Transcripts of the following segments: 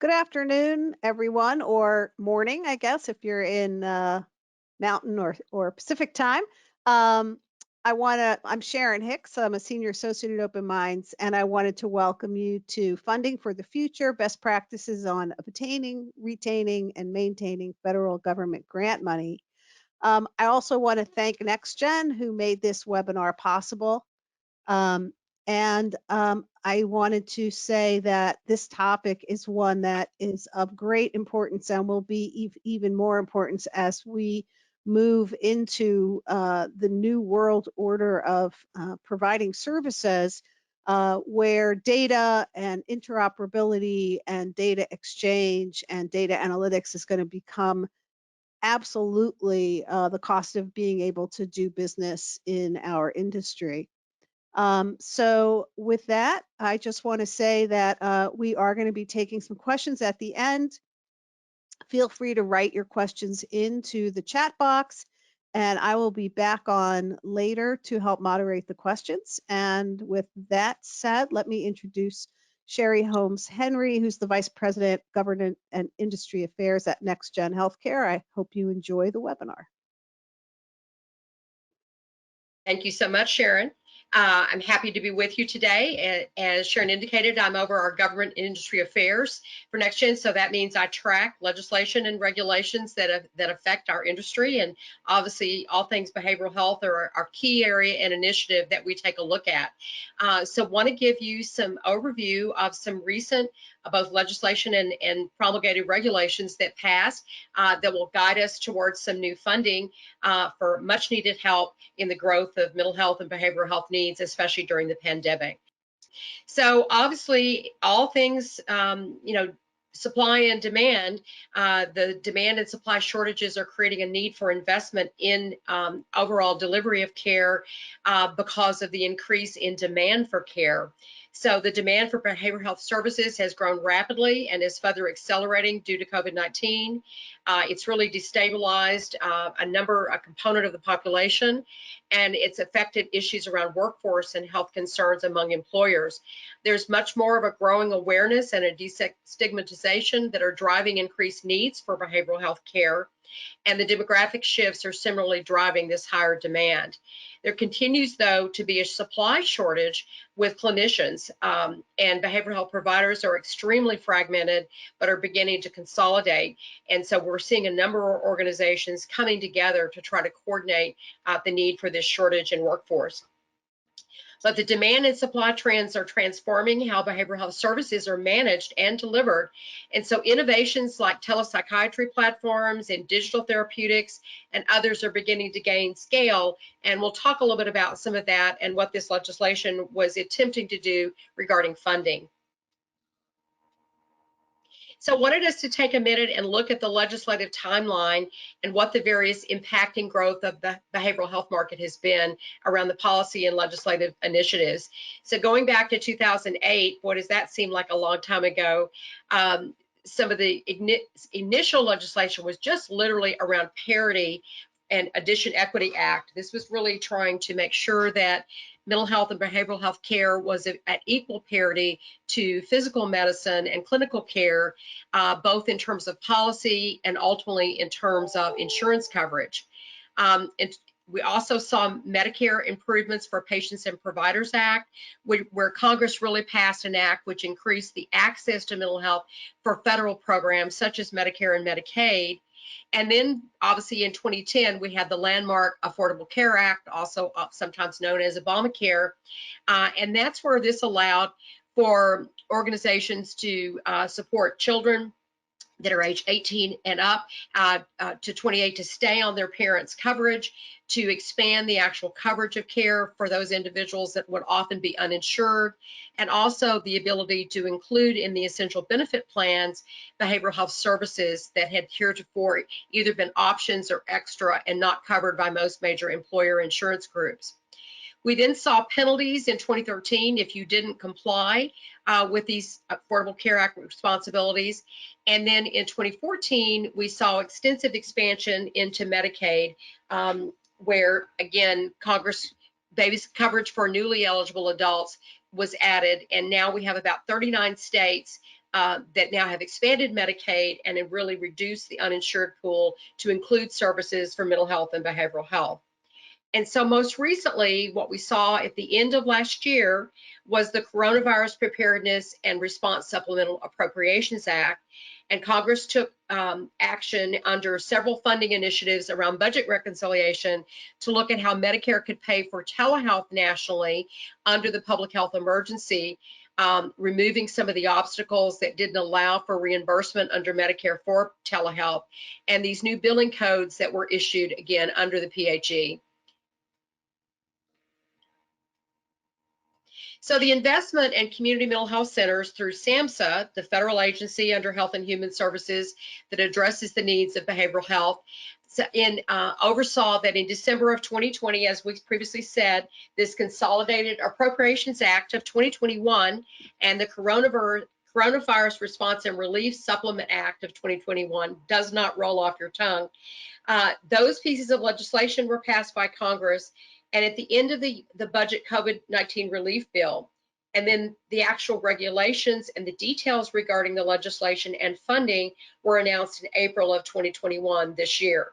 Good afternoon, everyone, or morning, I guess, if you're in Mountain or Pacific time. Um, I'm Sharon Hicks. I'm a senior associate at Open Minds, and I wanted to welcome you to Funding for the Future, Best Practices on Obtaining, Retaining, and Maintaining Federal Government Grant Money. I also want to thank NextGen, who made this webinar possible. Um, and I wanted to say that this topic is one that is of great importance and will be even more importance as we move into the new world order of providing services where data and interoperability and data exchange and data analytics is going to become absolutely the cost of being able to do business in our industry. So with that, I just want to say that we are going to be taking some questions at the end. Feel free to write your questions into the chat box, and I will be back on later to help moderate the questions. And with that said, let me introduce Cherie Holmes-Henry, who's the Vice President, Government and Industry Affairs at NextGen Healthcare. I hope you enjoy the webinar. Thank you so much, Sharon. I'm happy to be with you today. As Sharon indicated, I'm over our government and industry affairs for NextGen, so that means I track legislation and regulations that affect our industry, and obviously all things behavioral health are our key area and initiative that we take a look at. So want to give you some overview of some recent both legislation and promulgated regulations that passed that will guide us towards some new funding for much needed help in the growth of mental health and behavioral health needs, especially during the pandemic. So obviously, all things, supply and demand, the demand and supply shortages are creating a need for investment in overall delivery of care because of the increase in demand for care. So the demand for behavioral health services has grown rapidly and is further accelerating due to COVID-19. It's really destabilized a component of the population, and it's affected issues around workforce and health concerns among employers. There's much more of a growing awareness and a destigmatization that are driving increased needs for behavioral health care, and the demographic shifts are similarly driving this higher demand. There continues, though, to be a supply shortage with clinicians, and behavioral health providers are extremely fragmented, but are beginning to consolidate. And so we're seeing a number of organizations coming together to try to coordinate the need for this shortage in workforce. But the demand and supply trends are transforming how behavioral health services are managed and delivered. And so innovations like telepsychiatry platforms and digital therapeutics and others are beginning to gain scale. And we'll talk a little bit about some of that and what this legislation was attempting to do regarding funding. So I wanted us to take a minute and look at the legislative timeline and what the various impacting growth of the behavioral health market has been around the policy and legislative initiatives. So going back to 2008, boy, does that seem like a long time ago. Some of the initial legislation was just literally around parity and Addition Equity Act. This was really trying to make sure that mental health and behavioral health care was at equal parity to physical medicine and clinical care, both in terms of policy and ultimately in terms of insurance coverage. And we also saw Medicare improvements for Patients and Providers Act, where Congress really passed an act which increased the access to mental health for federal programs such as Medicare and Medicaid. And then obviously in 2010, we had the landmark Affordable Care Act, also sometimes known as Obamacare. And that's where this allowed for organizations to support children that are age 18 and up to 28 to stay on their parents' coverage, to expand the actual coverage of care for those individuals that would often be uninsured, and also the ability to include in the essential benefit plans behavioral health services that had heretofore either been options or extra and not covered by most major employer insurance groups. We then saw penalties in 2013 if you didn't comply with these Affordable Care Act responsibilities. And then in 2014, we saw extensive expansion into Medicaid, where, again, Congress babies coverage for newly eligible adults was added. And now we have about 39 states that now have expanded Medicaid and have really reduced the uninsured pool to include services for mental health and behavioral health. And so most recently, what we saw at the end of last year was the Coronavirus Preparedness and Response Supplemental Appropriations Act. And Congress took action under several funding initiatives around budget reconciliation to look at how Medicare could pay for telehealth nationally under the public health emergency, removing some of the obstacles that didn't allow for reimbursement under Medicare for telehealth, and these new billing codes that were issued again under the PHE. So the investment in community mental health centers through SAMHSA, the federal agency under Health and Human Services that addresses the needs of behavioral health, oversaw that in December of 2020, as we previously said, this Consolidated Appropriations Act of 2021 and the Coronavirus Response and Relief Supplement Act of 2021 does not roll off your tongue. Those pieces of legislation were passed by Congress, and at the end of the budget COVID-19 relief bill, and then the actual regulations and the details regarding the legislation and funding were announced in April of 2021 this year.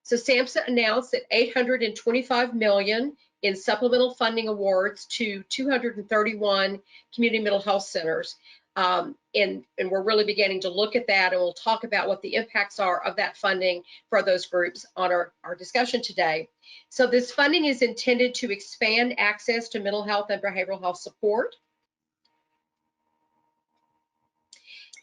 So SAMHSA announced that $825 million in supplemental funding awards to 231 community mental health centers. And we're really beginning to look at that, and we'll talk about what the impacts are of that funding for those groups on our discussion today. So this funding is intended to expand access to mental health and behavioral health support.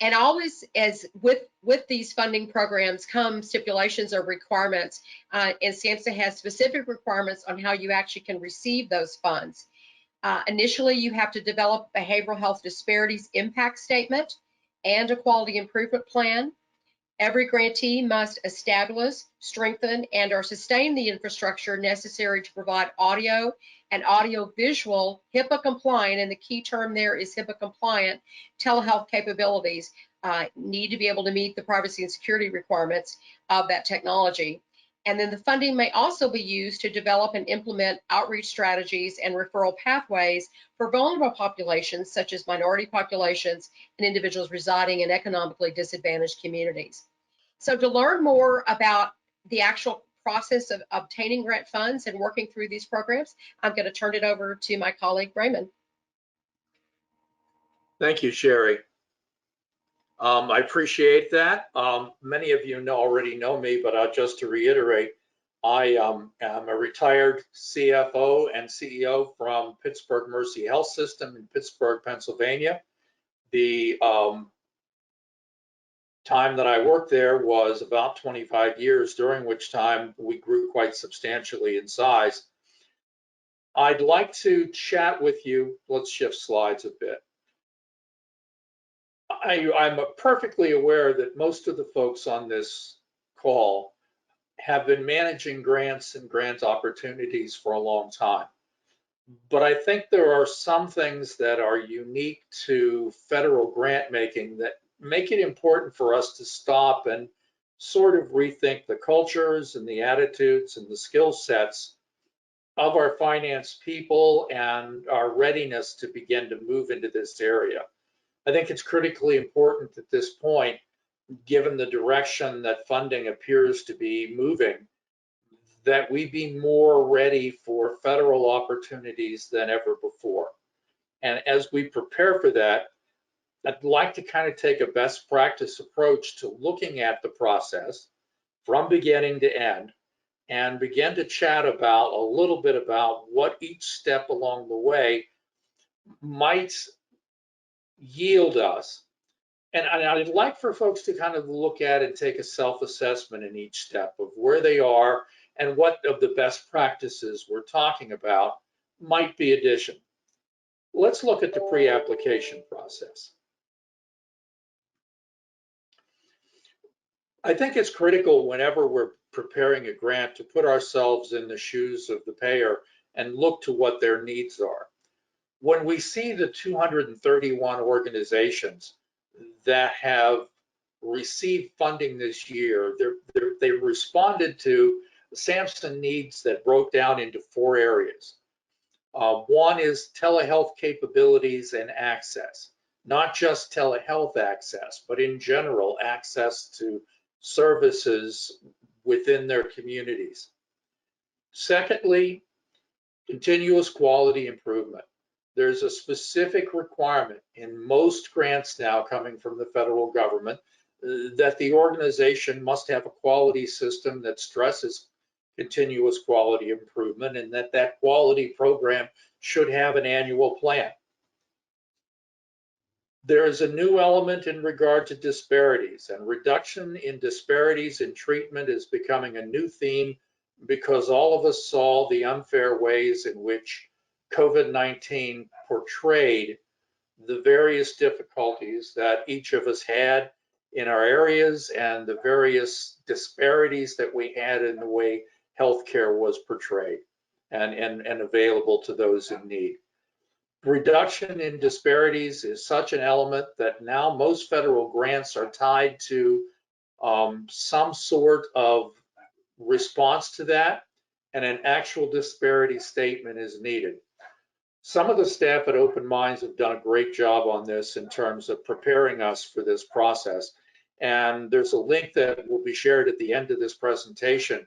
And always, as with these funding programs, come stipulations or requirements, and SAMHSA has specific requirements on how you actually can receive those funds. Initially, you have to develop a behavioral health disparities impact statement and a quality improvement plan. Every grantee must establish, strengthen, and/or sustain the infrastructure necessary to provide audio and audio-visual HIPAA compliant, and the key term there is HIPAA compliant, telehealth capabilities. Need to be able to meet the privacy and security requirements of that technology. And then the funding may also be used to develop and implement outreach strategies and referral pathways for vulnerable populations, such as minority populations and individuals residing in economically disadvantaged communities. So to learn more about the actual process of obtaining grant funds and working through these programs, I'm going to turn it over to my colleague, Raymond. Thank you, Cherie. I appreciate that. Many of you already know me, but just to reiterate, I am a retired CFO and CEO from Pittsburgh Mercy Health System in Pittsburgh, Pennsylvania. The time that I worked there was about 25 years, during which time we grew quite substantially in size. I'd like to chat with you. Let's shift slides a bit. I'm perfectly aware that most of the folks on this call have been managing grants and grant opportunities for a long time. But I think there are some things that are unique to federal grant making that make it important for us to stop and sort of rethink the cultures and the attitudes and the skill sets of our finance people and our readiness to begin to move into this area. I think it's critically important at this point, given the direction that funding appears to be moving, that we be more ready for federal opportunities than ever before. And as we prepare for that, I'd like to kind of take a best practice approach to looking at the process from beginning to end and begin to chat about a little bit about what each step along the way might yield us. And I'd like for folks to kind of look at and take a self-assessment in each step of where they are and what of the best practices we're talking about might be addition. Let's look at the pre-application process. I think it's critical whenever we're preparing a grant to put ourselves in the shoes of the payer and look to what their needs are. When we see the 231 organizations that have received funding this year, they responded to SAMHSA needs that broke down into 4 areas. One is telehealth capabilities and access. not just telehealth access, but in general access to services within their communities. Secondly, continuous quality improvement. There's a specific requirement in most grants now coming from the federal government that the organization must have a quality system that stresses continuous quality improvement, and that quality program should have an annual plan. There is a new element in regard to disparities, and reduction in disparities in treatment is becoming a new theme because all of us saw the unfair ways in which COVID-19 portrayed the various difficulties that each of us had in our areas and the various disparities that we had in the way healthcare was portrayed and available to those in need. Reduction in disparities is such an element that now most federal grants are tied to some sort of response to that, and an actual disparity statement is needed. Some of the staff at Open Minds have done a great job on this in terms of preparing us for this process. And there's a link that will be shared at the end of this presentation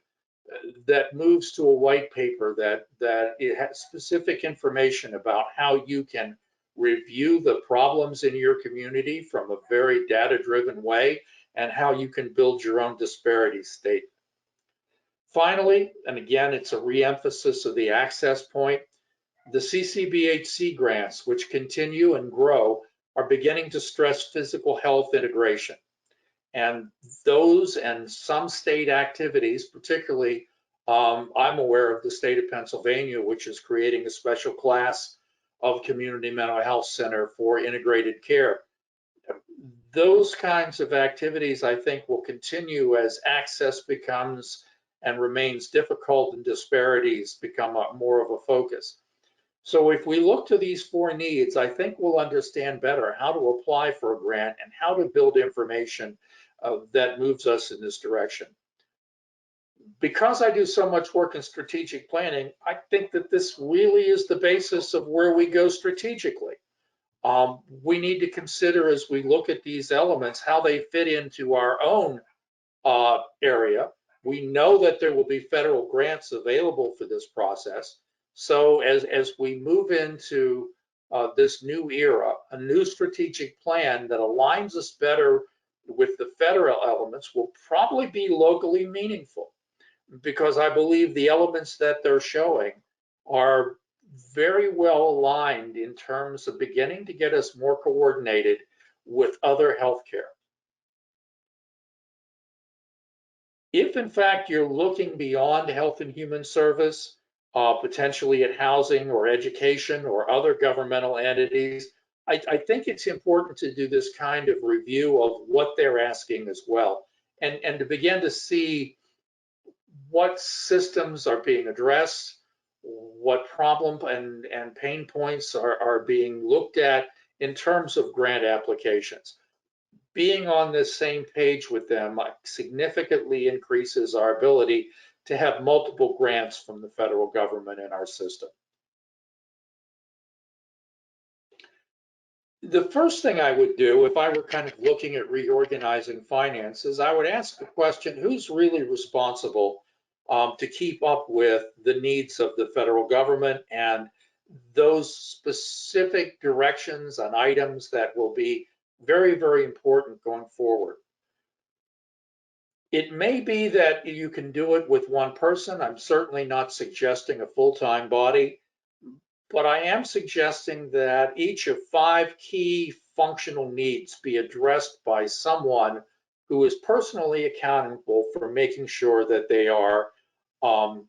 that moves to a white paper that it has specific information about how you can review the problems in your community from a very data-driven way and how you can build your own disparity statement. Finally, and again, it's a re-emphasis of the access point, the CCBHC grants, which continue and grow, are beginning to stress physical health integration. And those and some state activities, particularly, I'm aware of the state of Pennsylvania, which is creating a special class of community mental health center for integrated care. Those kinds of activities, I think, will continue as access becomes and remains difficult and disparities become more of a focus. So if we look to these four needs, I think we'll understand better how to apply for a grant and how to build information that moves us in this direction. Because I do so much work in strategic planning, I think that this really is the basis of where we go strategically. We need to consider as we look at these elements how they fit into our own area. We know that there will be federal grants available for this process. So as we move into this new era, a new strategic plan that aligns us better with the federal elements will probably be locally meaningful, because I believe the elements that they're showing are very well aligned in terms of beginning to get us more coordinated with other healthcare. If in fact you're looking beyond health and human service, potentially at housing or education or other governmental entities, I think it's important to do this kind of review of what they're asking as well, and to begin to see what systems are being addressed, what problem and pain points are being looked at in terms of grant applications. Being on this same page with them significantly increases our ability to have multiple grants from the federal government in our system. The first thing I would do if I were kind of looking at reorganizing finances, I would ask the question, who's really responsible to keep up with the needs of the federal government and those specific directions and items that will be very, very important going forward. It may be that you can do it with one person. I'm certainly not suggesting a full-time body, but I am suggesting that each of 5 key functional needs be addressed by someone who is personally accountable for making sure that they are on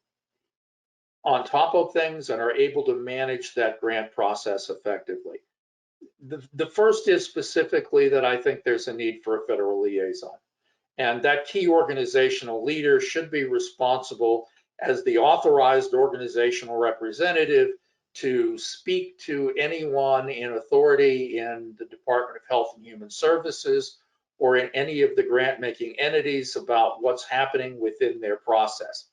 top of things and are able to manage that grant process effectively. The first is specifically that I think there's a need for a federal liaison. And that key organizational leader should be responsible as the authorized organizational representative to speak to anyone in authority in the Department of Health and Human Services or in any of the grant-making entities about what's happening within their process.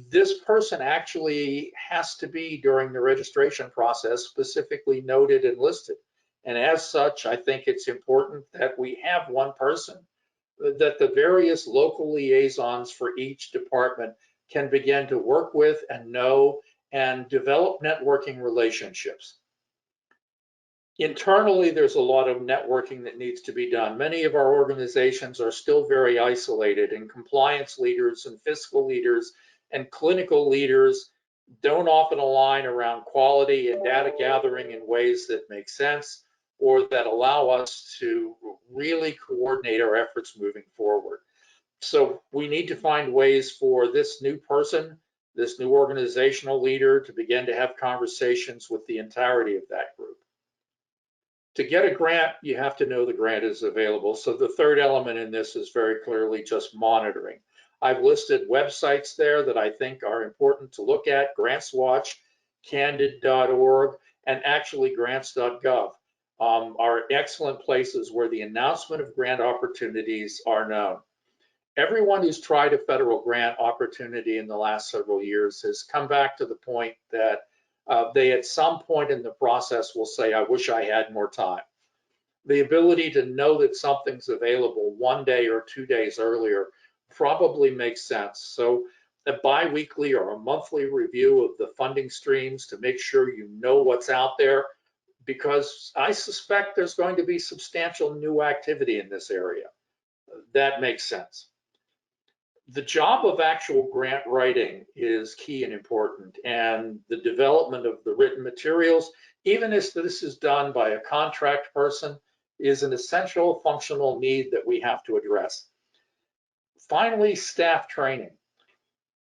This person actually has to be, during the registration process, specifically noted and listed. And as such, I think it's important that we have one person, that the various local liaisons for each department can begin to work with and know and develop networking relationships. Internally, there's a lot of networking that needs to be done. Many of our organizations are still very isolated, and compliance leaders and fiscal leaders and clinical leaders don't often align around quality and data gathering in ways that make sense or that allow us to really coordinate our efforts moving forward. So we need to find ways for this new person, this new organizational leader, to begin to have conversations with the entirety of that group. To get a grant, you have to know the grant is available. So the third element in this is very clearly just monitoring. I've listed websites there that I think are important to look at: GrantsWatch, candid.org, and actually grants.gov are excellent places where the announcement of grant opportunities are known. Everyone who's tried a federal grant opportunity in the last several years has come back to the point that they at some point in the process will say, I wish I had more time. The ability to know that something's available 1 day or 2 days earlier probably makes sense. So a bi-weekly or a monthly review of the funding streams to make sure you know what's out there, because I suspect there's going to be substantial new activity in this area. That makes sense. The job of actual grant writing is key and important, and the development of the written materials, even if this is done by a contract person, is an essential functional need that we have to address. Finally, staff training.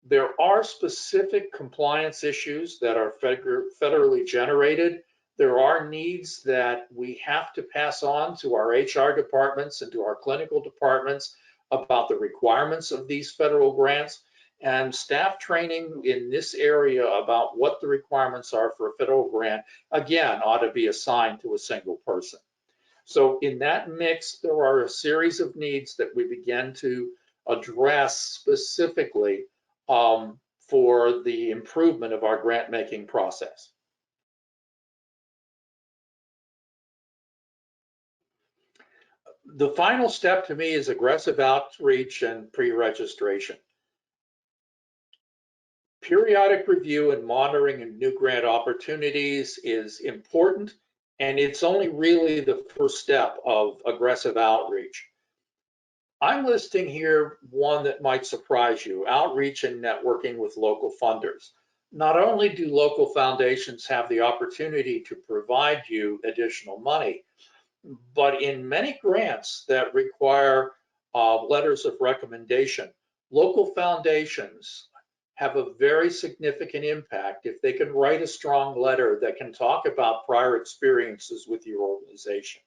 There are specific compliance issues that are federally generated. There are needs that we have to pass on to our HR departments and to our clinical departments about the requirements of these federal grants, and staff training in this area about what the requirements are for a federal grant, again, ought to be assigned to a single person. So in that mix, there are a series of needs that we begin to address specifically for the improvement of our grant making process. The final step to me is aggressive outreach and pre-registration. Periodic review and monitoring of new grant opportunities is important, and it's only really the first step of aggressive outreach. I'm listing here one that might surprise you: outreach and networking with local funders. Not only do local foundations have the opportunity to provide you additional money, but in many grants that require letters of recommendation, local foundations have a very significant impact if they can write a strong letter that can talk about prior experiences with your organization.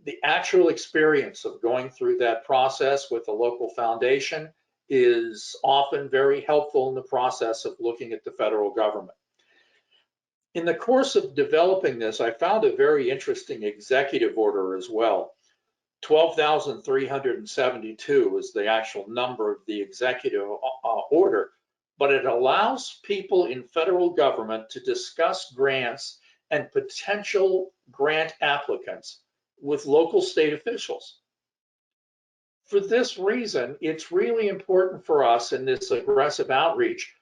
The actual experience of going through that process with a local foundation is often very helpful in the process of looking at the federal government. In the course of developing this, I found a very interesting executive order as well. 12,372 is the actual number of the executive order, but it allows people in federal government to discuss grants and potential grant applicants with local state officials. For this reason, it's really important for us in this aggressive outreach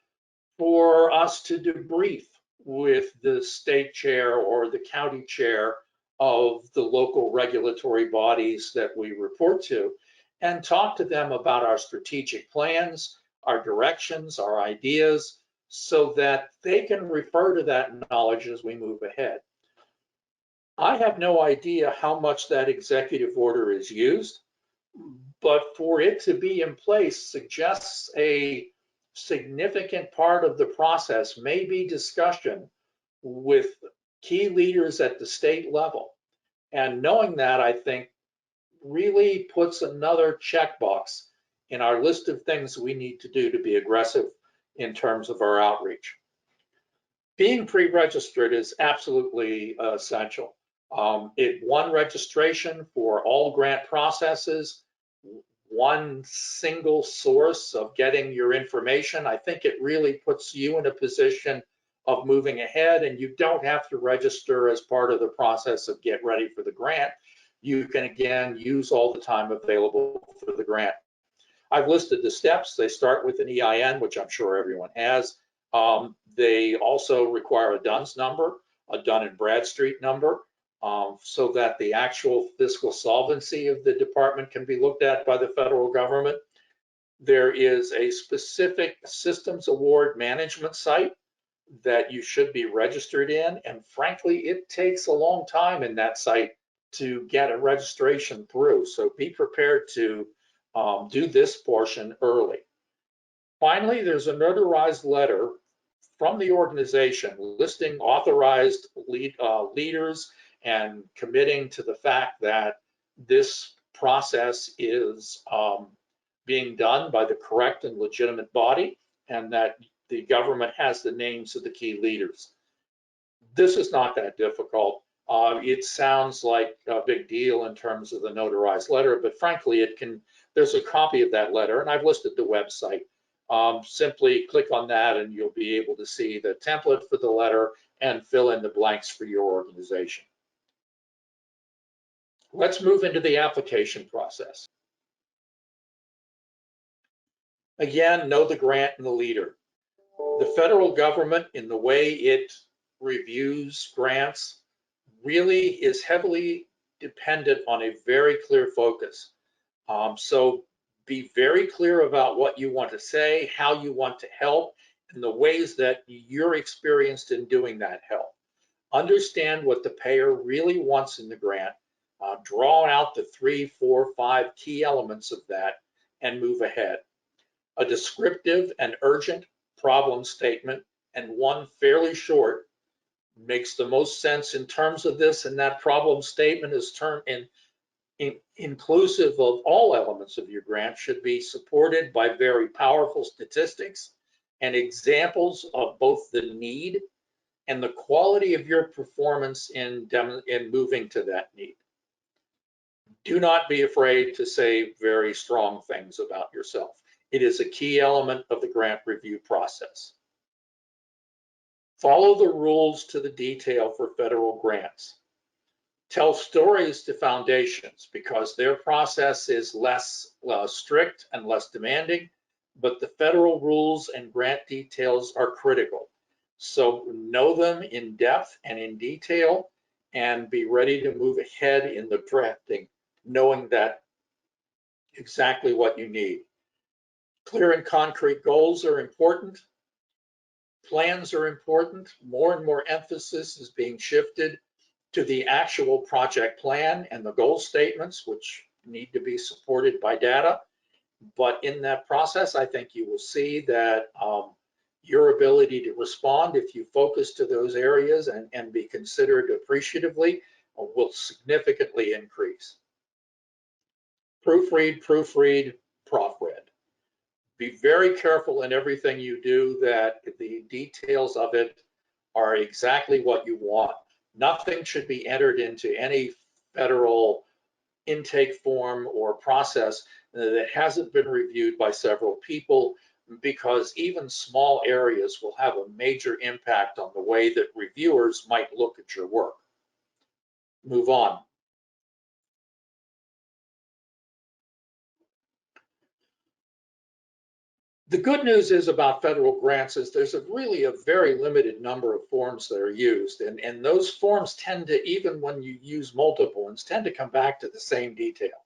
for us to debrief with the state chair or the county chair of the local regulatory bodies that we report to and talk to them about our strategic plans, our directions, our ideas, so that they can refer to that knowledge as we move ahead. I have no idea how much that executive order is used, but for it to be in place suggests a significant part of the process may be discussion with key leaders at the state level. And knowing that, I think, really puts another checkbox in our list of things we need to do to be aggressive in terms of our outreach. Being pre-registered is absolutely essential. One registration for all grant processes, one single source of getting your information. I think it really puts you in a position of moving ahead, and you don't have to register as part of the process of get ready for the grant. You can again use all the time available for the grant. I've listed the steps. They start with an EIN, which I'm sure everyone has. They also require a DUNS number, a Dun & Bradstreet number, so that the actual fiscal solvency of the department can be looked at by the federal government. There is a specific systems award management site that you should be registered in, and frankly, it takes a long time in that site to get a registration through. So be prepared to do this portion early. Finally, there's a notarized letter from the organization listing authorized leaders and committing to the fact that this process is being done by the correct and legitimate body, and that the government has the names of the key leaders. This is not that difficult. It sounds like a big deal in terms of the notarized letter, but frankly, there's a copy of that letter, and I've listed the website. Simply click on that and you'll be able to see the template for the letter and fill in the blanks for your organization. Let's move into the application process. Again, know the grant and the leader. The federal government, in the way it reviews grants, really is heavily dependent on a very clear focus. So be very clear about what you want to say, how you want to help, and the ways that you're experienced in doing that help. Understand what the payer really wants in the grant, draw out the 3, 4, 5 key elements of that, and move ahead. A descriptive and urgent problem statement, and one fairly short, makes the most sense in terms of this, and that problem statement is inclusive of all elements of your grant, should be supported by very powerful statistics and examples of both the need and the quality of your performance in moving to that need. Do not be afraid to say very strong things about yourself. It is a key element of the grant review process. Follow the rules to the detail for federal grants. Tell stories to foundations because their process is less strict and less demanding, but the federal rules and grant details are critical. So know them in depth and in detail and be ready to move ahead in the drafting, knowing that exactly what you need. Clear and concrete goals are important. Plans are important. More and more emphasis is being shifted to the actual project plan and the goal statements, which need to be supported by data. But in that process, I think you will see that your ability to respond, if you focus to those areas and be considered appreciatively, will significantly increase. Proofread, proofread, proofread. Be very careful in everything you do that the details of it are exactly what you want. Nothing should be entered into any federal intake form or process that hasn't been reviewed by several people, because even small areas will have a major impact on the way that reviewers might look at your work. Move on. The good news is about federal grants is there's really a very limited number of forms that are used, and those forms tend to, even when you use multiple ones, tend to come back to the same detail.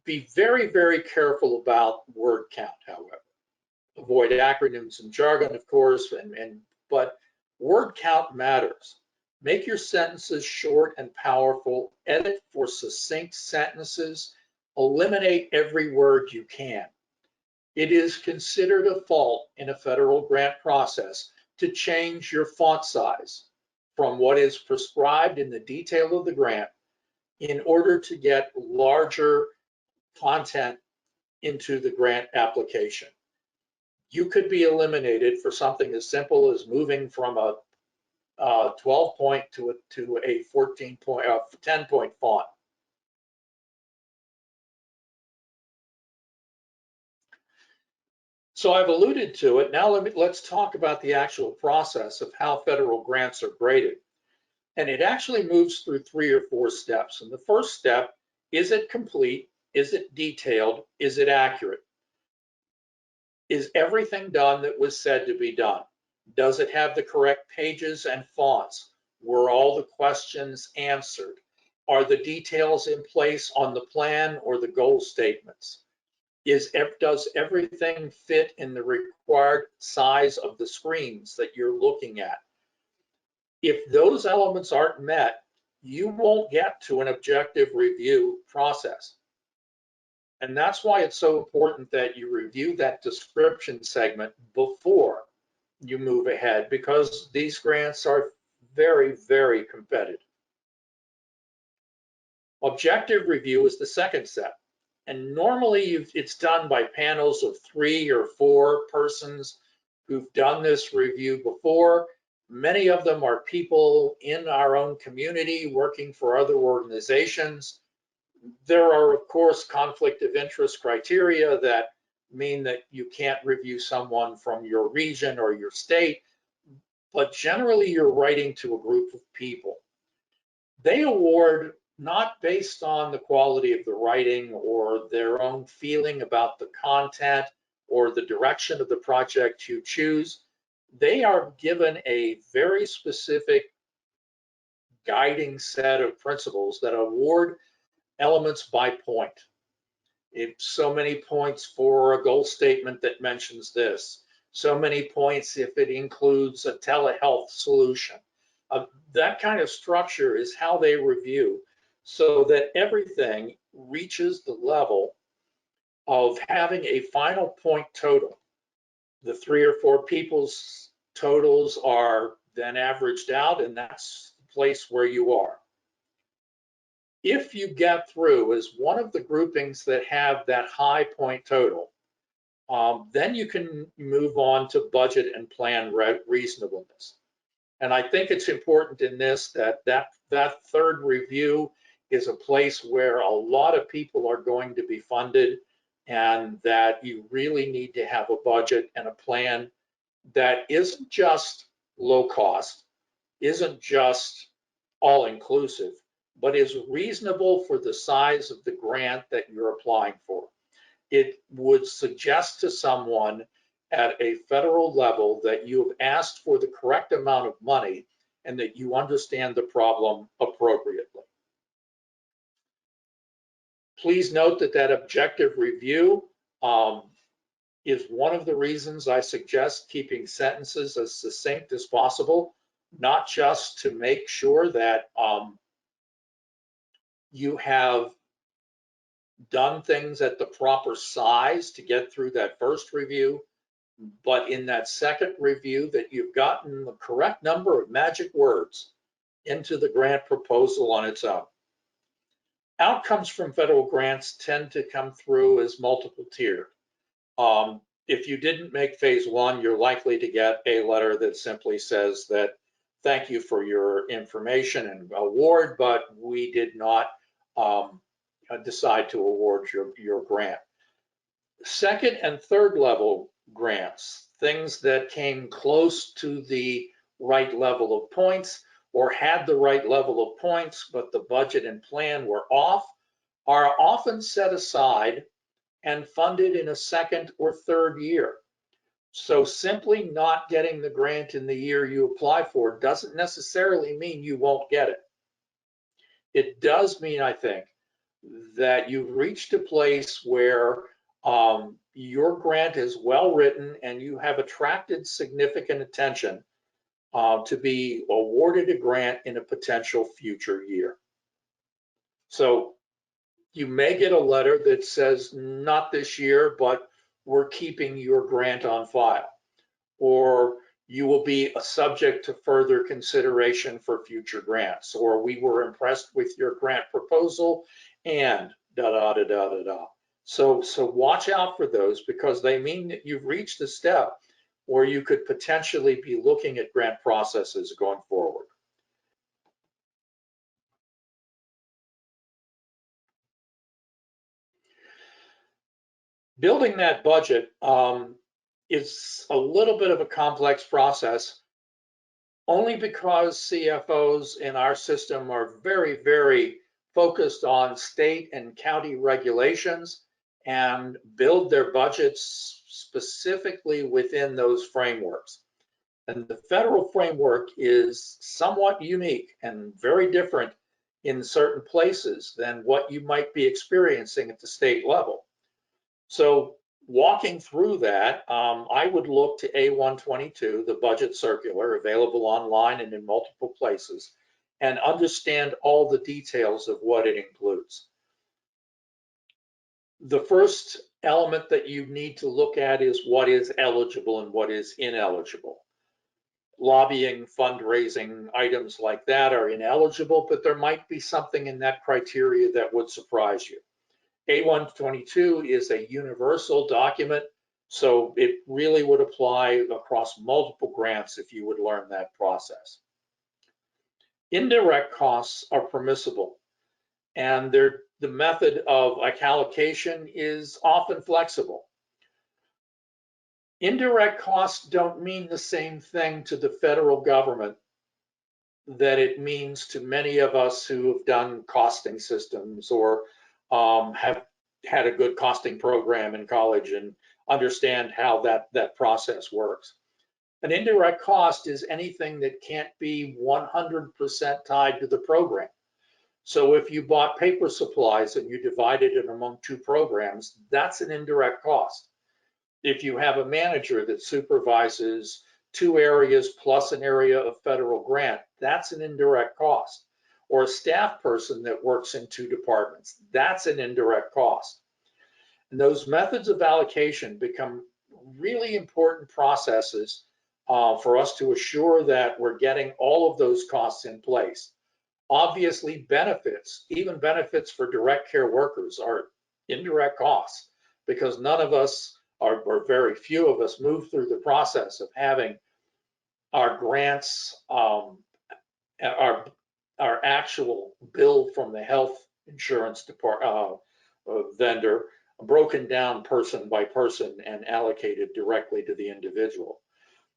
Be very, very careful about word count, however. Avoid acronyms and jargon, of course, but word count matters. Make your sentences short and powerful, edit for succinct sentences, eliminate every word you can. It is considered a fault in a federal grant process to change your font size from what is prescribed in the detail of the grant in order to get larger content into the grant application. You could be eliminated for something as simple as moving from a 12-point to a 14-point, 10-point font. So I've alluded to it. Now let's talk about the actual process of how federal grants are graded. And it actually moves through 3 or 4 steps. And the first step, is it complete? Is it detailed? Is it accurate? Is everything done that was said to be done? Does it have the correct pages and fonts? Were all the questions answered? Are the details in place on the plan or the goal statements? Does everything fit in the required size of the screens that you're looking at? If those elements aren't met, you won't get to an objective review process. And that's why it's so important that you review that description segment before you move ahead, because these grants are very, very competitive. Objective review is the second step. And normally it's done by panels of 3 or 4 persons who've done this review before. Many of them are people in our own community working for other organizations. There are, of course, conflict of interest criteria that mean that you can't review someone from your region or your state, but generally you're writing to a group of people. They award not based on the quality of the writing or their own feeling about the content or the direction of the project you choose. They are given a very specific guiding set of principles that award elements by point. If so many points for a goal statement that mentions this, so many points if it includes a telehealth solution. That kind of structure is how they review, so that everything reaches the level of having a final point total. The 3 or 4 people's totals are then averaged out, and that's the place where you are. If you get through as one of the groupings that have that high point total, then you can move on to budget and plan reasonableness. And I think it's important in this that third review is a place where a lot of people are going to be funded, and that you really need to have a budget and a plan that isn't just low cost, isn't just all inclusive, but is reasonable for the size of the grant that you're applying for. It would suggest to someone at a federal level that you have asked for the correct amount of money and that you understand the problem appropriately. Please note that that objective review is one of the reasons I suggest keeping sentences as succinct as possible, not just to make sure that you have done things at the proper size to get through that first review, but in that second review that you've gotten the correct number of magic words into the grant proposal on its own. Outcomes from federal grants tend to come through as multiple tiered. If you didn't make phase 1, you're likely to get a letter that simply says that thank you for your information and award, but we did not decide to award your grant. Second and third level grants, things that came close to the right level of points or had the right level of points, but the budget and plan were off, are often set aside and funded in a second or third year. So simply not getting the grant in the year you apply for doesn't necessarily mean you won't get it. It does mean, I think, that you've reached a place where your grant is well written and you have attracted significant attention to be awarded a grant in a potential future year. So you may get a letter that says, not this year, but we're keeping your grant on file, or you will be subject to further consideration for future grants, or we were impressed with your grant proposal and da da da da da da. So watch out for those, because they mean that you've reached a step where you could potentially be looking at grant processes going forward. Building that budget, is a little bit of a complex process, only because CFOs in our system are very, very focused on state and county regulations and build their budgets specifically within those frameworks. And the federal framework is somewhat unique and very different in certain places than what you might be experiencing at the state level. So walking through that, I would look to A122, the budget circular, available online and in multiple places, and understand all the details of what it includes. The first element that you need to look at is what is eligible and what is ineligible. Lobbying, fundraising, items like that are ineligible, but there might be something in that criteria that would surprise you. A122 is a universal document, so it really would apply across multiple grants if you would learn that process. Indirect costs are permissible, and the method of allocation is often flexible. Indirect costs don't mean the same thing to the federal government that it means to many of us who have done costing systems or have had a good costing program in college and understand how that process works. An indirect cost is anything that can't be 100% tied to the program. So if you bought paper supplies and you divided it among two programs, that's an indirect cost. If you have a manager that supervises two areas plus an area of federal grant, that's an indirect cost. Or a staff person that works in two departments, that's an indirect cost. And those methods of allocation become really important processes for us to assure that we're getting all of those costs in place. Obviously, benefits, even benefits for direct care workers, are indirect costs because none of us, or very few of us, move through the process of having our grants, our actual bill from the health insurance vendor broken down person by person and allocated directly to the individual.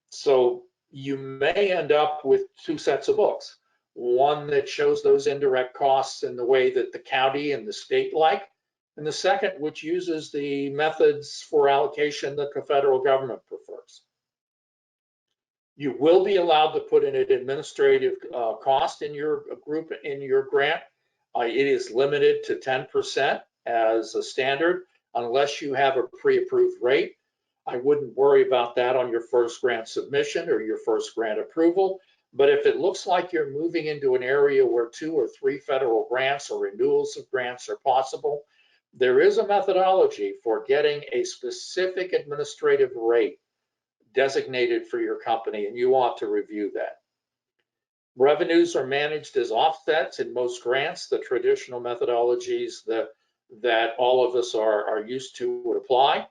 So you may end up with two sets of books. One that shows those indirect costs in the way that the county and the state like, and the second which uses the methods for allocation that the federal government prefers. You will be allowed to put in an administrative cost in your group, in your grant. It is limited to 10% as a standard unless you have a pre-approved rate. I wouldn't worry about that on your first grant submission or your first grant approval. But if it looks like you're moving into an area where 2 or 3 federal grants or renewals of grants are possible, there is a methodology for getting a specific administrative rate designated for your company, and you ought to review that. Revenues are managed as offsets in most grants, the traditional methodologies that all of us are used to would apply.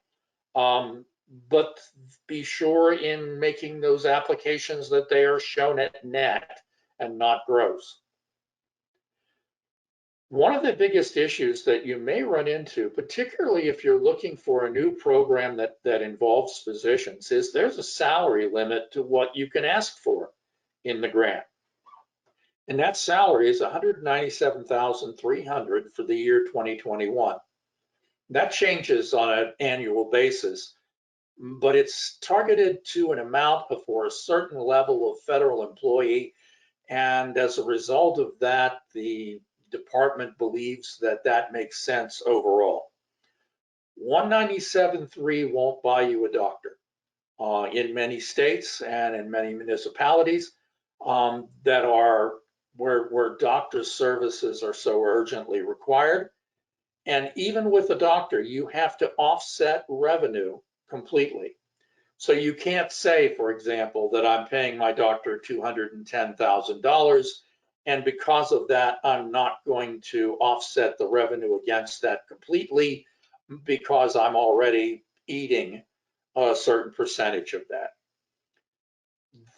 But be sure in making those applications that they are shown at net and not gross. One of the biggest issues that you may run into, particularly if you're looking for a new program that involves physicians, is there's a salary limit to what you can ask for in the grant. And that salary is $197,300 for the year 2021. That changes on an annual basis, but it's targeted to an amount for a certain level of federal employee. And as a result of that, the department believes that that makes sense overall. 197.3 won't buy you a doctor. In many states and in many municipalities that are where doctor services are so urgently required. And even with a doctor, you have to offset revenue completely. So you can't say, for example, that I'm paying my doctor $210,000, and because of that, I'm not going to offset the revenue against that completely because I'm already eating a certain percentage of that.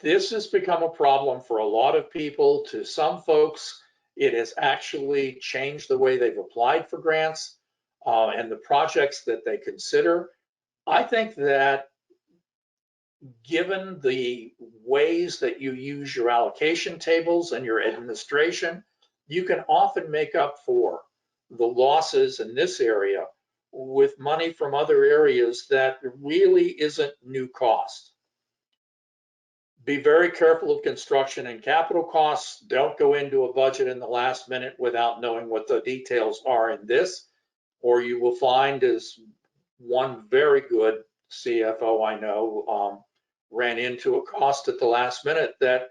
This has become a problem for a lot of people. To some folks, it has actually changed the way they've applied for grants and the projects that they consider. I think that given the ways that you use your allocation tables and your administration, you can often make up for the losses in this area with money from other areas that really isn't new cost. Be very careful of construction and capital costs. Don't go into a budget in the last minute without knowing what the details are in this, or you will find, as one very good CFO I know ran into a cost at the last minute, that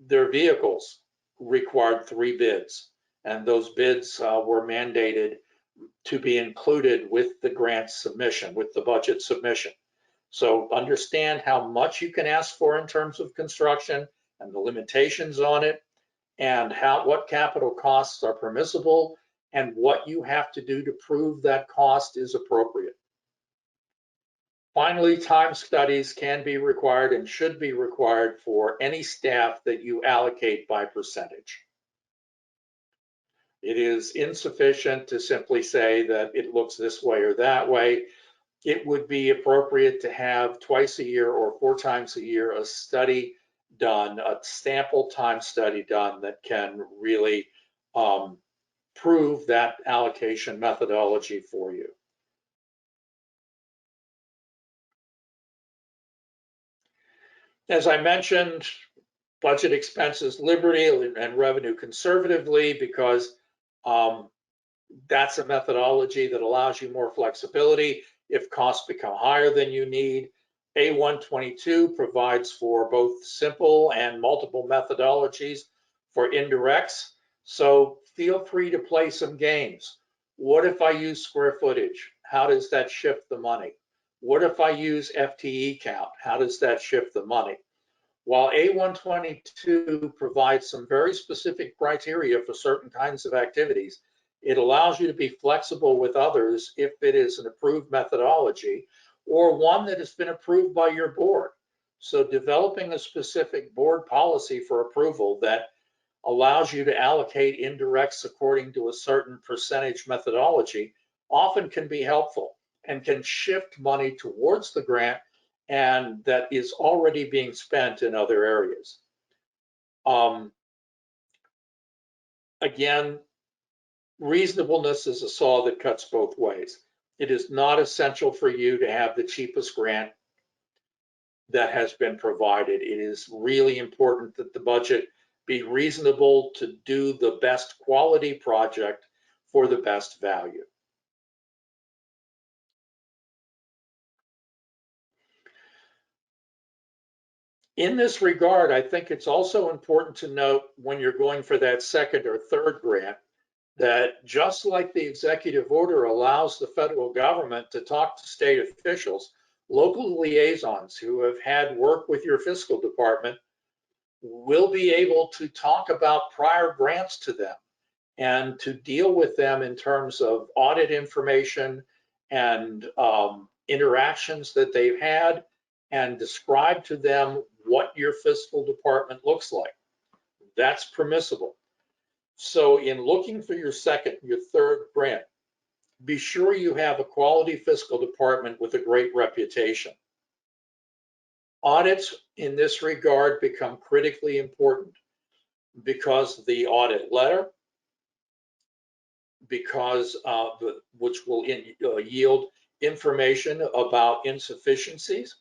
their vehicles required 3 bids, and those bids were mandated to be included with the grant submission, with the budget submission. So understand how much you can ask for in terms of construction and the limitations on it, and what capital costs are permissible and what you have to do to prove that cost is appropriate. Finally, time studies can be required and should be required for any staff that you allocate by percentage. It is insufficient to simply say that it looks this way or that way. It would be appropriate to have twice a year or 4 times a year a study done, a sample time study done that can really prove that allocation methodology for you. As I mentioned, budget expenses liberally and revenue conservatively, because that's a methodology that allows you more flexibility if costs become higher than you need. A122 provides for both simple and multiple methodologies for indirects. So feel free to play some games. What if I use square footage? How does that shift the money? What if I use FTE count? How does that shift the money? While A122 provides some very specific criteria for certain kinds of activities, it allows you to be flexible with others if it is an approved methodology or one that has been approved by your board. So developing a specific board policy for approval that allows you to allocate indirects according to a certain percentage methodology often can be helpful and can shift money towards the grant and that is already being spent in other areas. Again, reasonableness is a saw that cuts both ways. It is not essential for you to have the cheapest grant that has been provided. It is really important that the budget be reasonable to do the best quality project for the best value. In this regard, I think it's also important to note when you're going for that second or third grant that just like the executive order allows the federal government to talk to state officials, local liaisons who have had work with your fiscal department will be able to talk about prior grants to them and to deal with them in terms of audit information and interactions that they've had, and describe to them what your fiscal department looks like. That's permissible. So in looking for your second, your third grant, be sure you have a quality fiscal department with a great reputation. Audits in this regard become critically important because the audit letter, because which will yield information about insufficiencies.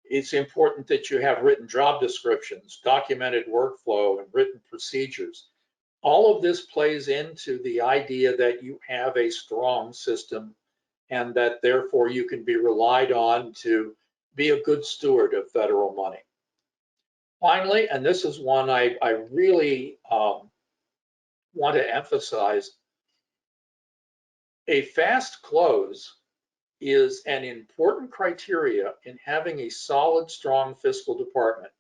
It's important that you have written job descriptions, documented workflow, and written procedures. All of this plays into the idea that you have a strong system and that therefore you can be relied on to be a good steward of federal money. Finally, and this is one I really want to emphasize, a fast close is an important criteria in having a solid, strong fiscal department.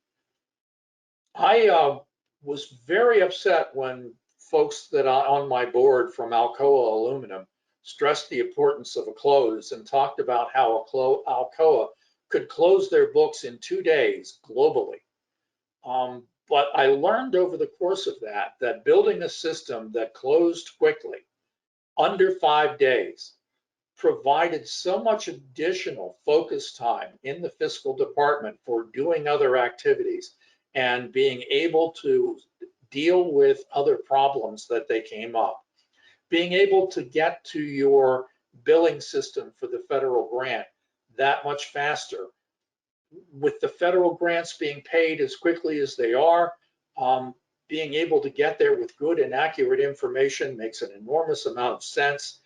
I was very upset when folks that are on my board from Alcoa Aluminum stressed the importance of a close and talked about how Alcoa could close their books in 2 days globally. But I learned over the course of that building a system that closed quickly, under 5 days, provided so much additional focus time in the fiscal department for doing other activities and being able to deal with other problems that they came up. Being able to get to your billing system for the federal grant that much faster. With the federal grants being paid as quickly as they are, being able to get there with good and accurate information makes an enormous amount of sense.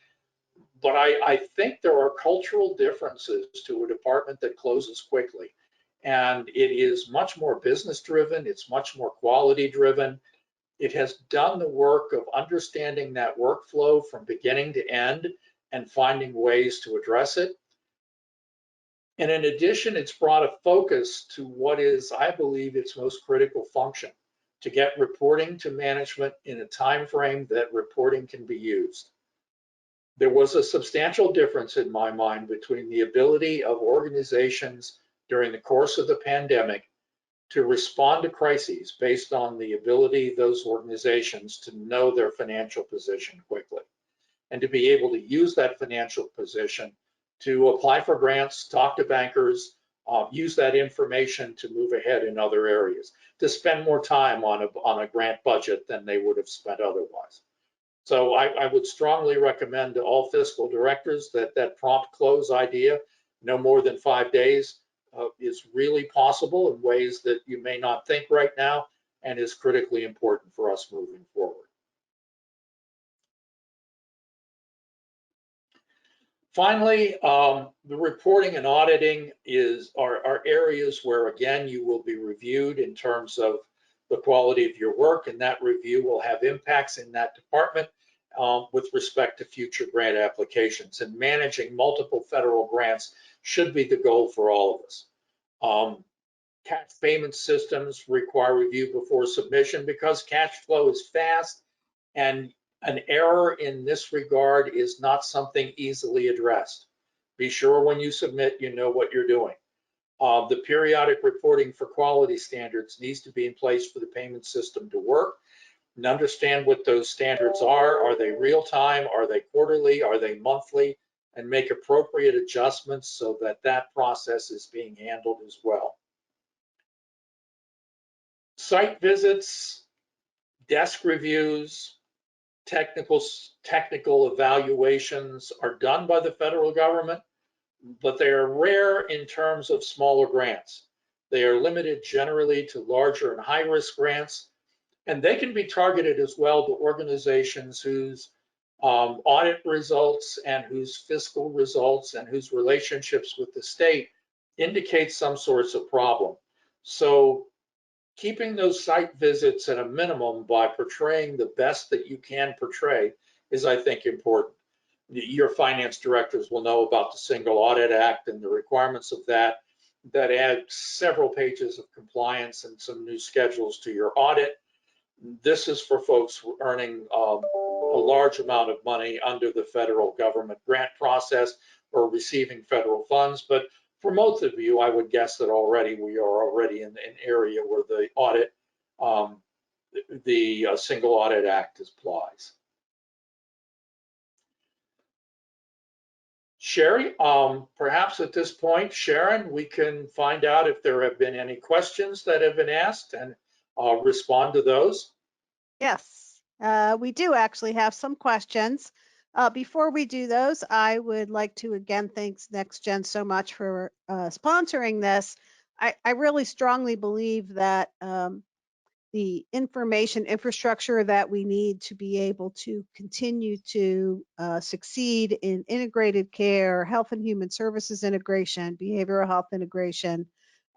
But I think there are cultural differences to a department that closes quickly. And it is much more business driven, it's much more quality driven. It has done the work of understanding that workflow from beginning to end and finding ways to address it. And in addition, it's brought a focus to what is, I believe, its most critical function, to get reporting to management in a time frame that reporting can be used. There was a substantial difference in my mind between the ability of organizations during the course of the pandemic to respond to crises based on the ability of those organizations to know their financial position quickly and to be able to use that financial position to apply for grants, talk to bankers, use that information to move ahead in other areas, to spend more time on a grant budget than they would have spent otherwise. So I would strongly recommend to all fiscal directors that that prompt close idea, no more than 5 days, is really possible in ways that you may not think right now and is critically important for us moving forward. Finally, the reporting and auditing are areas where, again, you will be reviewed in terms of the quality of your work, and that review will have impacts in that department with respect to future grant applications. And managing multiple federal grants should be the goal for all of us. Cash payment systems require review before submission because cash flow is fast, and an error in this regard is not something easily addressed. Be sure when you submit, you know what you're doing. The periodic reporting for quality standards needs to be in place for the payment system to work, and understand what those standards are. Are they real time? Are they quarterly? Are they monthly? And make appropriate adjustments so that that process is being handled as well. Site visits, desk reviews, technical evaluations are done by the federal government, but they are rare in terms of smaller grants. They are limited generally to larger and high-risk grants, and they can be targeted as well to organizations whose audit results and whose fiscal results and whose relationships with the state indicate some sorts of problem. So keeping those site visits at a minimum by portraying the best that you can portray is, I think, important. Your finance directors will know about the Single Audit Act and the requirements of that add several pages of compliance and some new schedules to your audit. This is for folks earning a large amount of money under the federal government grant process or receiving federal funds. But for most of you, I would guess that already we are already in an area where the audit, the Single Audit Act applies. Cherie, perhaps at this point, Sharon, we can find out if there have been any questions that have been asked and respond to those. Yes, we do actually have some questions. Before we do those, I would like to again thank NextGen so much for sponsoring this. I really strongly believe that the information infrastructure that we need to be able to continue to succeed in integrated care, health and human services integration, behavioral health integration,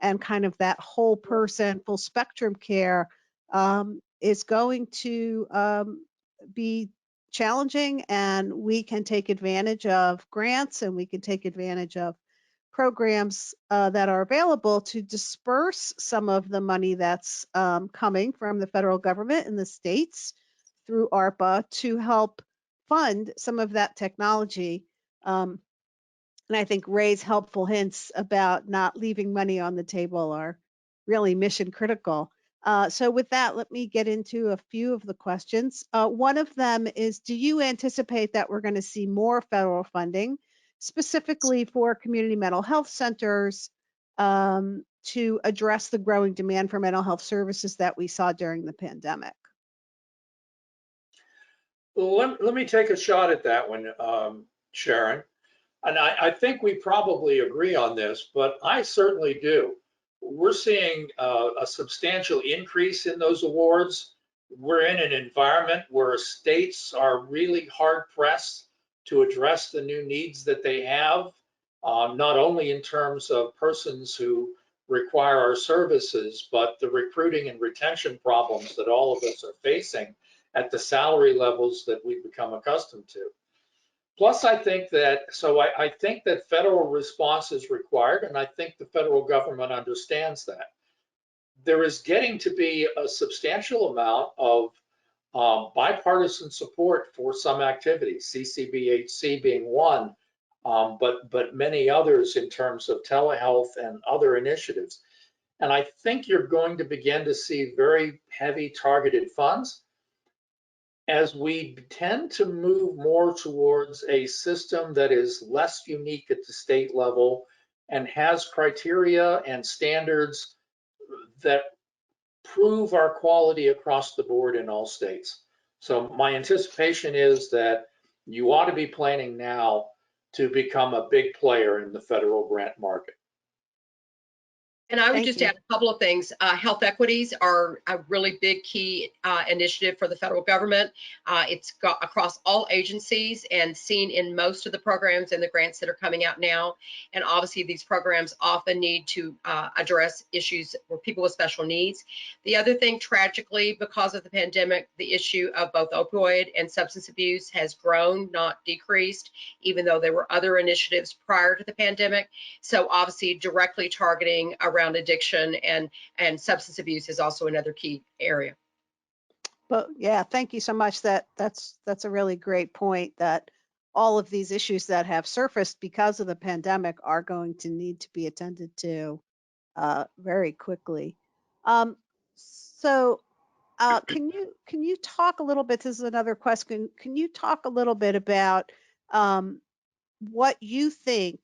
and kind of that whole person, full spectrum care is going to be challenging, and we can take advantage of grants and we can take advantage of programs that are available to disperse some of the money that's coming from the federal government and the states through ARPA to help fund some of that technology. And I think Ray's helpful hints about not leaving money on the table are really mission critical. So with that, let me get into a few of the questions. One of them is, do you anticipate that we're going to see more federal funding specifically for community mental health centers to address the growing demand for mental health services that we saw during the pandemic? Well, let me take a shot at that one, Sharon. And I think we probably agree on this, but I certainly do. We're seeing a substantial increase in those awards. We're in an environment where states are really hard pressed to address the new needs that they have, not only in terms of persons who require our services, but the recruiting and retention problems that all of us are facing at the salary levels that we've become accustomed to. Plus, I think that federal response is required, and I think the federal government understands that. There is getting to be a substantial amount of bipartisan support for some activities, CCBHC being one, but many others in terms of telehealth and other initiatives. And I think you're going to begin to see very heavy targeted funds as we tend to move more towards a system that is less unique at the state level and has criteria and standards that prove our quality across the board in all states. So my anticipation is that you ought to be planning now to become a big player in the federal grant market. And I would Thank just you. add a couple of things. Health equities are a really big key initiative for the federal government. It's got across all agencies and seen in most of the programs and the grants that are coming out now. And obviously these programs often need to address issues for people with special needs. The other thing, tragically, because of the pandemic, the issue of both opioid and substance abuse has grown, not decreased, even though there were other initiatives prior to the pandemic. So obviously directly targeting around addiction and substance abuse is also another key area. But yeah, thank you so much. That's a really great point, that all of these issues that have surfaced because of the pandemic are going to need to be attended to very quickly. Um, so can you talk a little bit? This is another question. Can you talk a little bit about what you think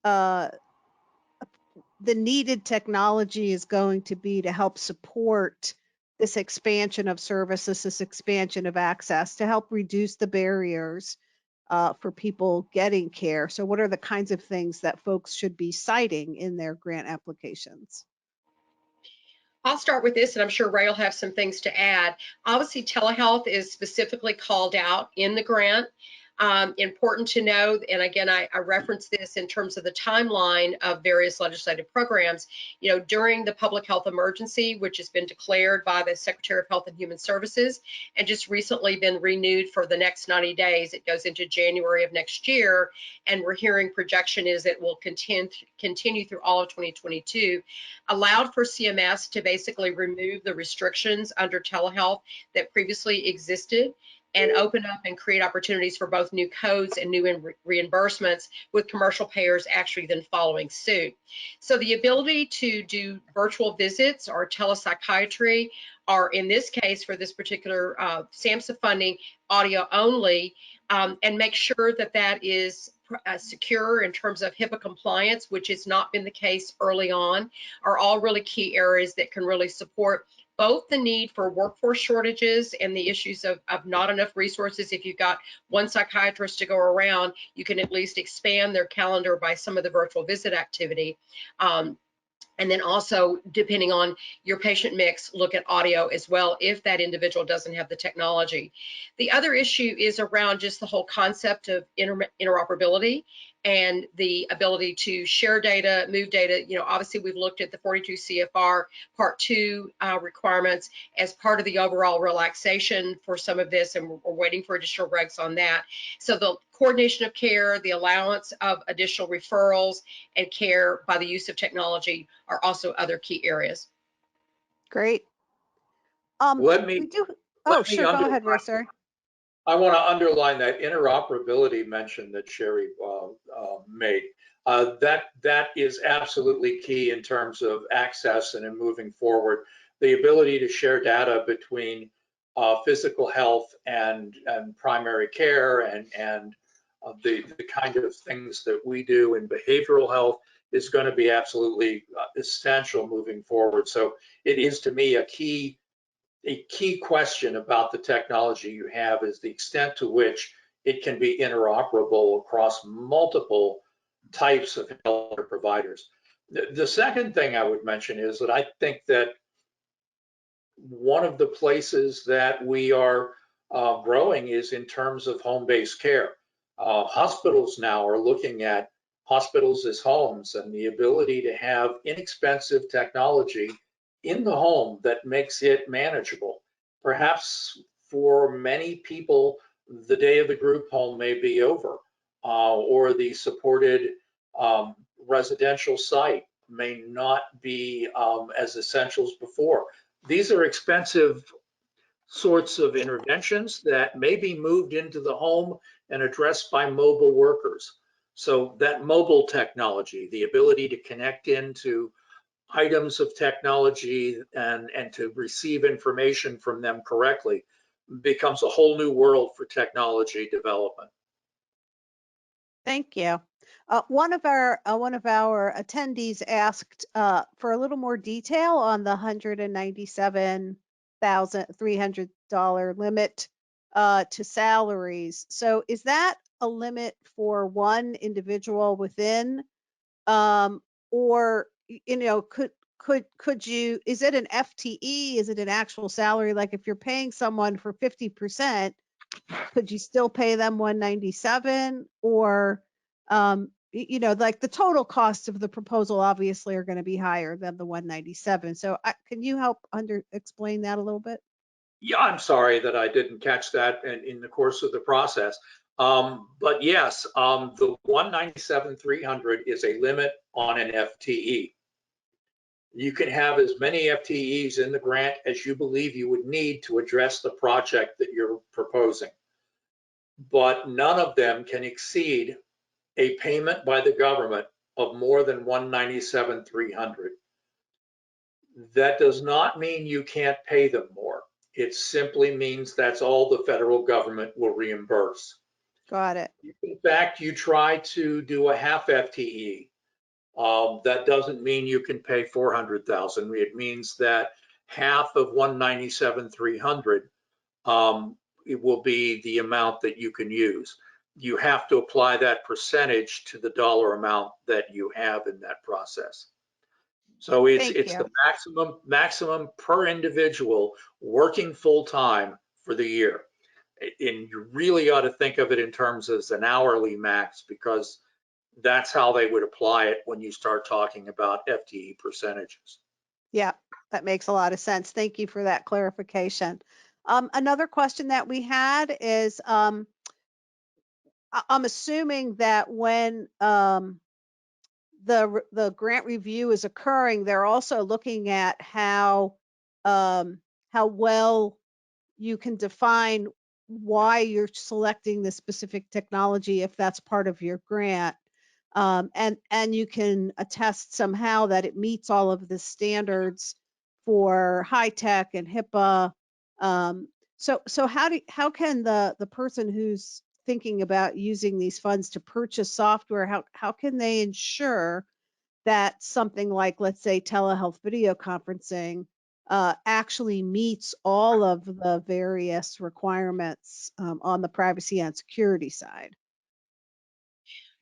uh, the needed technology is going to be to help support this expansion of services, this expansion of access, to help reduce the barriers for people getting care? So what are the kinds of things that folks should be citing in their grant applications? I'll start with this, and I'm sure Ray will have some things to add. Obviously, telehealth is specifically called out in the grant. Important to know, and again, I reference this in terms of the timeline of various legislative programs. You know, during the public health emergency, which has been declared by the Secretary of Health and Human Services, and just recently been renewed for the next 90 days, it goes into January of next year, and we're hearing projection is it will continue through all of 2022, allowed for CMS to basically remove the restrictions under telehealth that previously existed and open up and create opportunities for both new codes and new reimbursements, with commercial payers actually then following suit. So the ability to do virtual visits or telepsychiatry, or in this case for this particular SAMHSA funding, audio only, and make sure that that is secure in terms of HIPAA compliance, which has not been the case early on, are all really key areas that can really support both the need for workforce shortages and the issues of not enough resources. If you've got one psychiatrist to go around, you can at least expand their calendar by some of the virtual visit activity. And then also, depending on your patient mix, look at audio as well if that individual doesn't have the technology. The other issue is around just the whole concept of interoperability and the ability to share data, move data. You know, obviously we've looked at the 42 CFR Part 2 requirements as part of the overall relaxation for some of this, and we're waiting for additional regs on that. So the coordination of care, the allowance of additional referrals and care by the use of technology are also other key areas. Great. Let me We do. Oh, let me sure. Go underline. ahead, Ray. Sorry. I want to underline that interoperability mention that Cherie made. That is absolutely key in terms of access and in moving forward. The ability to share data between physical health and primary care and the kind of things that we do in behavioral health is going to be absolutely essential moving forward. So it is, to me, a key question about the technology you have is the extent to which it can be interoperable across multiple types of healthcare providers. The second thing I would mention is that I think that one of the places that we are growing is in terms of home-based care. Hospitals now are looking at hospitals as homes, and the ability to have inexpensive technology in the home that makes it manageable. Perhaps for many people, the day of the group home may be over, or the supported residential site may not be as essential as before. These are expensive sorts of interventions that may be moved into the home and addressed by mobile workers. So that mobile technology, the ability to connect into items of technology and to receive information from them correctly, becomes a whole new world for technology development. Thank you. One of our attendees asked for a little more detail on the $197,300 limit to salaries. So is that a limit for one individual within, or could you? Is it an FTE? Is it an actual salary? Like if you're paying someone for 50%, could you still pay them 197, or like the total cost of the proposal obviously are going to be higher than the 197. So can you help explain that a little bit? Yeah, I'm sorry that I didn't catch that in the course of the process. But yes, the 197,300 is a limit on an FTE. You can have as many FTEs in the grant as you believe you would need to address the project that you're proposing, but none of them can exceed a payment by the government of more than 197,300. That does not mean you can't pay them more. It simply means that's all the federal government will reimburse. Got it. If in fact you try to do a half FTE, that doesn't mean you can pay 400,000. It means that half of 197,300 it will be the amount that you can use. You have to apply that percentage to the dollar amount that you have in that process. So it's Thank you. the maximum per individual working full time for the year. And you really ought to think of it in terms as an hourly max, because that's how they would apply it when you start talking about FTE percentages. Yeah, that makes a lot of sense. Thank you for that clarification. Another question that we had is, I'm assuming that when the grant review is occurring, they're also looking at how well you can define why you're selecting the specific technology, if that's part of your grant, and you can attest somehow that it meets all of the standards for high tech and HIPAA. So how can the person who's thinking about using these funds to purchase software, how can they ensure that something like, let's say, telehealth video conferencing actually meets all of the various requirements on the privacy and security side?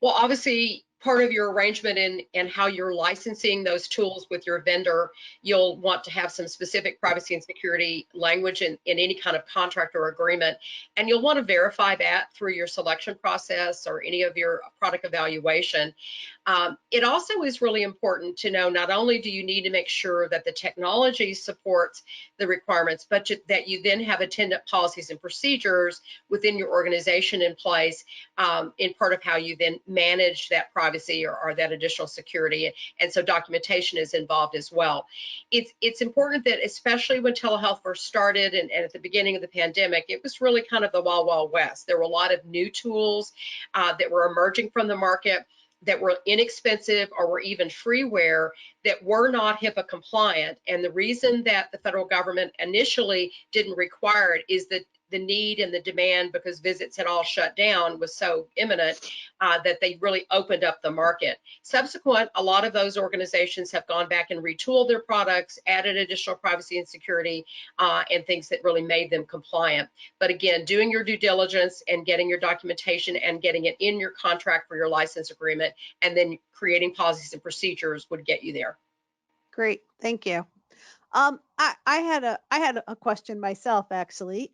Well, obviously, part of your arrangement and how you're licensing those tools with your vendor, you'll want to have some specific privacy and security language in any kind of contract or agreement. And you'll want to verify that through your selection process or any of your product evaluation. It also is really important to know, not only do you need to make sure that the technology supports the requirements, but that you then have attendant policies and procedures within your organization in place, in part of how you then manage that privacy or that additional security. And so documentation is involved as well. It's important that, especially when telehealth first started and at the beginning of the pandemic, it was really kind of the wild, wild west. There were a lot of new tools that were emerging from the market that were inexpensive or were even freeware that were not HIPAA compliant. And the reason that the federal government initially didn't require it is that the need and the demand, because visits had all shut down, was so imminent that they really opened up the market. Subsequent, a lot of those organizations have gone back and retooled their products, added additional privacy and security, and things that really made them compliant. But again, doing your due diligence and getting your documentation and getting it in your contract for your license agreement, and then creating policies and procedures would get you there. Great, thank you. I had a question myself, actually.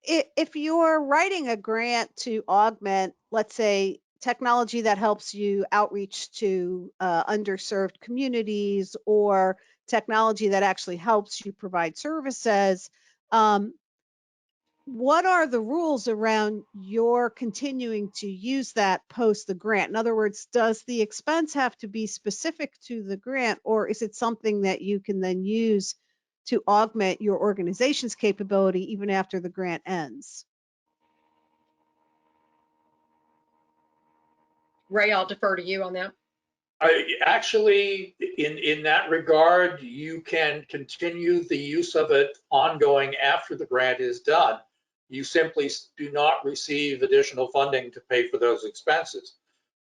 If you're writing a grant to augment, let's say, technology that helps you outreach to underserved communities, or technology that actually helps you provide services, um, what are the rules around your continuing to use that post the grant? In other words, does the expense have to be specific to the grant, or is it something that you can then use to augment your organization's capability even after the grant ends? Ray, I'll defer to you on that. Actually, in that regard, you can continue the use of it ongoing after the grant is done. You simply do not receive additional funding to pay for those expenses.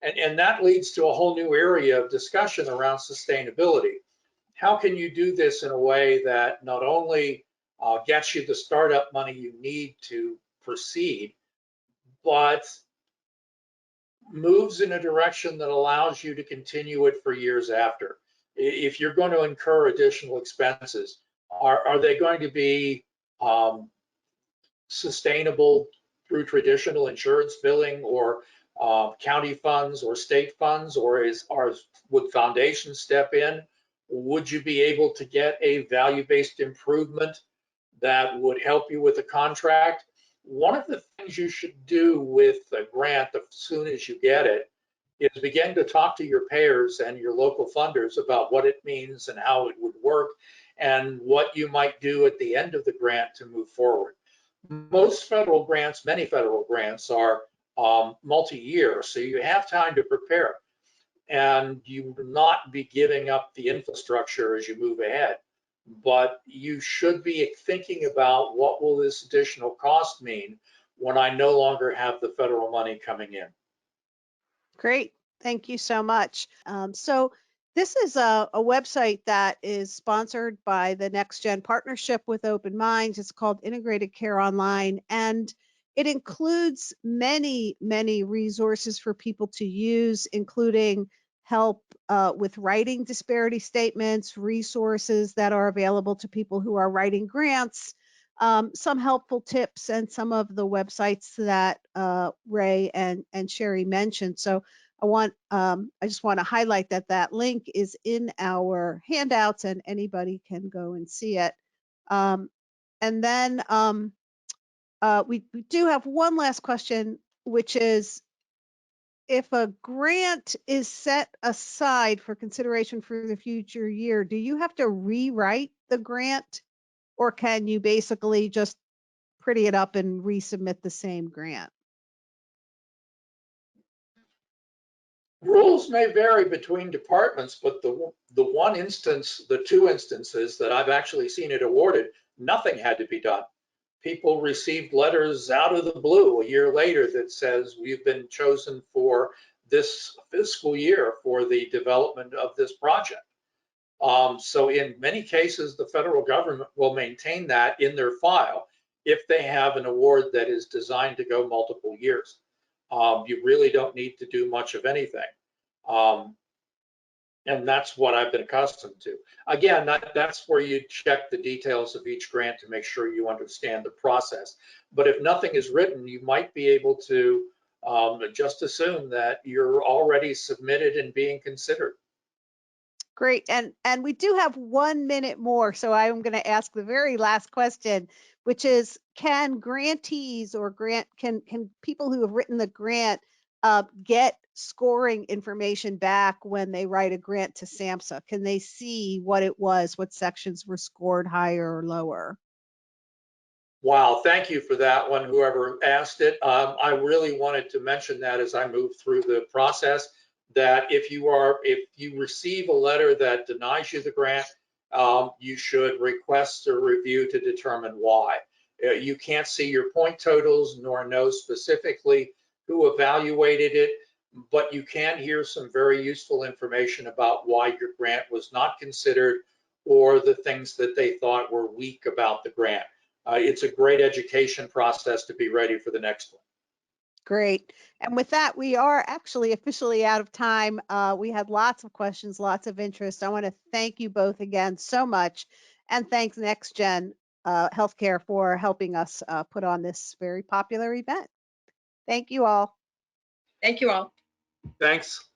And that leads to a whole new area of discussion around sustainability. How can you do this in a way that not only gets you the startup money you need to proceed, but moves in a direction that allows you to continue it for years after? If you're going to incur additional expenses, are they going to be sustainable through traditional insurance billing, or county funds or state funds, or would foundations step in? Would you be able to get a value-based improvement that would help you with a contract? One of the things you should do with a grant as soon as you get it is begin to talk to your payers and your local funders about what it means and how it would work, and what you might do at the end of the grant to move forward. Most federal grants, many federal grants, are multi-year, so you have time to prepare, and you will not be giving up the infrastructure as you move ahead. But you should be thinking about, what will this additional cost mean when I no longer have the federal money coming in? Great. Thank you so much. So this is a website that is sponsored by the NextGen Partnership with Open Minds. It's called Integrated Care Online, and it includes many, many resources for people to use, including help with writing disparity statements, resources that are available to people who are writing grants, some helpful tips, and some of the websites that Ray and Cherie mentioned. So I just want to highlight that that link is in our handouts, and anybody can go and see it. And then we do have one last question, which is, if a grant is set aside for consideration for the future year, do you have to rewrite the grant, or can you basically just pretty it up and resubmit the same grant? Rules may vary between departments, but the two instances that I've actually seen it awarded, nothing had to be done. People received letters out of the blue a year later that says, we've been chosen for this fiscal year for the development of this project. So in many cases, the federal government will maintain that in their file if they have an award that is designed to go multiple years. You really don't need to do much of anything. And that's what I've been accustomed to. Again, that's where you check the details of each grant to make sure you understand the process. But if nothing is written, you might be able to just assume that you're already submitted and being considered. Great. And we do have 1 minute more, so I'm going to ask the very last question, which is, can grantees or can people who have written the grant get scoring information back when they write a grant to SAMHSA? Can they see what it was, what sections were scored higher or lower? Wow, thank you for that one, whoever asked it. I really wanted to mention that as I move through the process, that if you receive a letter that denies you the grant, you should request a review to determine why. You can't see your point totals nor know specifically who evaluated it, but you can hear some very useful information about why your grant was not considered or the things that they thought were weak about the grant. It's a great education process to be ready for the next one. Great. And with that, we are actually officially out of time. We had lots of questions, lots of interest. I want to thank you both again so much. And thanks NextGen Healthcare for helping us put on this very popular event. Thank you all. Thank you all. Thanks.